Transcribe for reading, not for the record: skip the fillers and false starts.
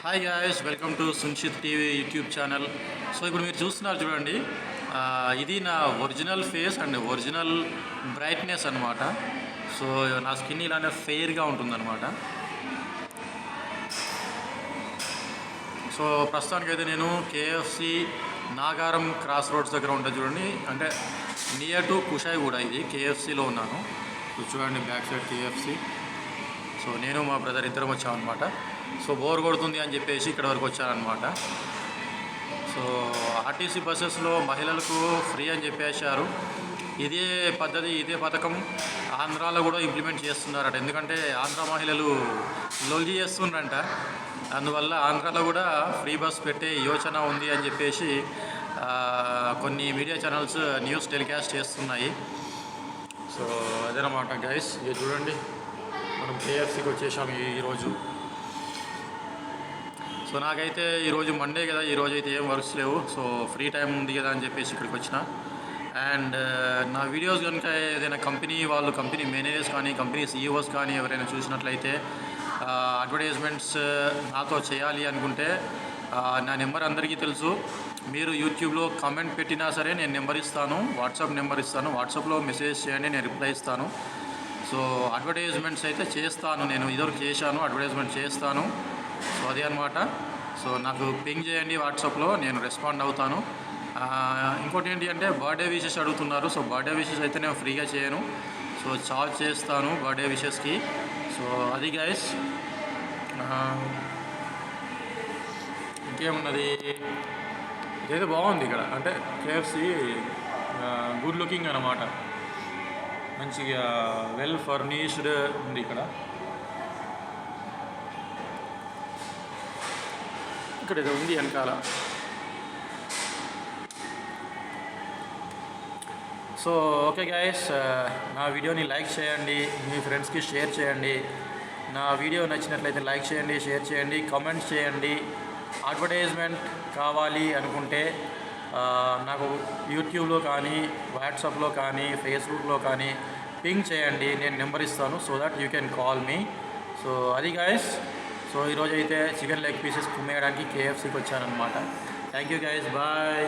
Hi guys, welcome to సున్షిత్ TV YouTube channel. So ఇప్పుడు మీరు చూస్తున్నారు చూడండి, ఇది నా original face and original brightness అనమాట. సో నా స్కిన్ ఇలానే ఫెయిర్గా ఉంటుందన్నమాట. సో ప్రస్తుతానికైతే నేను కేఎఫ్సి నాగారం క్రాస్ రోడ్స్ దగ్గర ఉంటుంది చూడండి, అంటే నియర్ టు కుషాయిగూడ. ఇది కేఎఫ్సిలో ఉన్నాను. చూడండి బ్యాక్ సైడ్ కేఎఫ్సి. సో నేను మా బ్రదర్ ఇద్దరం వచ్చామన్నమాట. సో బోర్ కొడుతుంది అని చెప్పేసి ఇక్కడ వరకు వచ్చారనమాట. సో ఆర్టీసీ బస్సెస్లో మహిళలకు ఫ్రీ అని చెప్పేశారు. ఇదే పద్ధతి, ఇదే పథకం ఆంధ్రాలో కూడా ఇంప్లిమెంట్ చేస్తున్నారట. ఎందుకంటే ఆంధ్ర మహిళలు లొల్లి చేస్తుండ్రంట. అందువల్ల ఆంధ్రాలో కూడా ఫ్రీ బస్ పెట్టే యోచన ఉంది అని చెప్పేసి కొన్ని మీడియా ఛానల్స్ న్యూస్ టెలికాస్ట్ చేస్తున్నాయి. సో అదేనమాట గైస్. ఇది చూడండి, మనం కేఎఫ్సీకి వచ్చేసాము ఈరోజు. సో నాకైతే ఈరోజు మండే కదా, ఈరోజు అయితే ఏం వర్క్స్ లేవు. సో ఫ్రీ టైం ఉంది కదా అని చెప్పేసి ఇక్కడికి వచ్చిన. అండ్ నా వీడియోస్ కనుక ఏదైనా కంపెనీ వాళ్ళు, కంపెనీ మేనేజర్స్ కానీ, కంపెనీ సీఈఓస్ కానీ ఎవరైనా చూసినట్లయితే అడ్వర్టైజ్మెంట్స్ నాతో చేయాలి అనుకుంటే నా నెంబర్ అందరికీ తెలుసు. మీరు యూట్యూబ్లో కామెంట్ పెట్టినా సరే నేను నెంబర్ ఇస్తాను, వాట్సాప్ నెంబర్ ఇస్తాను. వాట్సాప్లో మెసేజ్ చేయండి, నేను రిప్లై ఇస్తాను. సో అడ్వర్టైజ్మెంట్స్ అయితే చేస్తాను, నేను ఇదివరకు చేశాను, అడ్వర్టైజ్మెంట్ చేస్తాను. సో అదే అనమాట. సో నాకు పింగ్ చేయండి వాట్సాప్లో, నేను రెస్పాండ్ అవుతాను. ఇంకోటి ఏంటి అంటే బర్త్డే విషెస్ అడుగుతున్నారు. సో బర్త్డే విషెస్ అయితే నేను ఫ్రీగా చేయను. సో చార్జ్ చేస్తాను బర్త్డే విషెస్కి. సో అది గైస్. ఇంకేమున్నది, ఇదైతే బాగుంది ఇక్కడ. అంటే కేఎఫ్సి గుడ్ లుకింగ్ అనమాట. మంచిగా వెల్ ఫర్నిష్డ్ ఉంది ఇక్కడ. ఇక్కడ ఏదో ఉంది వెనకాల. సో ఓకే గైస్, నా వీడియోని లైక్ చేయండి, మీ ఫ్రెండ్స్కి షేర్ చేయండి. నా వీడియో నచ్చినట్లయితే లైక్ చేయండి, షేర్ చేయండి, కామెంట్స్ చేయండి. అడ్వర్టైజ్మెంట్ కావాలి అనుకుంటే నాకు యూట్యూబ్లో కానీ, వాట్సాప్లో కానీ, ఫేస్బుక్లో కానీ పింగ్ చేయండి, నేను నెంబర్ ఇస్తాను. So that you can call me. So అది గైస్. సో ఈరోజు అయితే చికెన్ లెగ్ పీసెస్ కుమ్మేయడానికి కేఎఫ్సీకి వచ్చానమాట. Thank you guys, bye.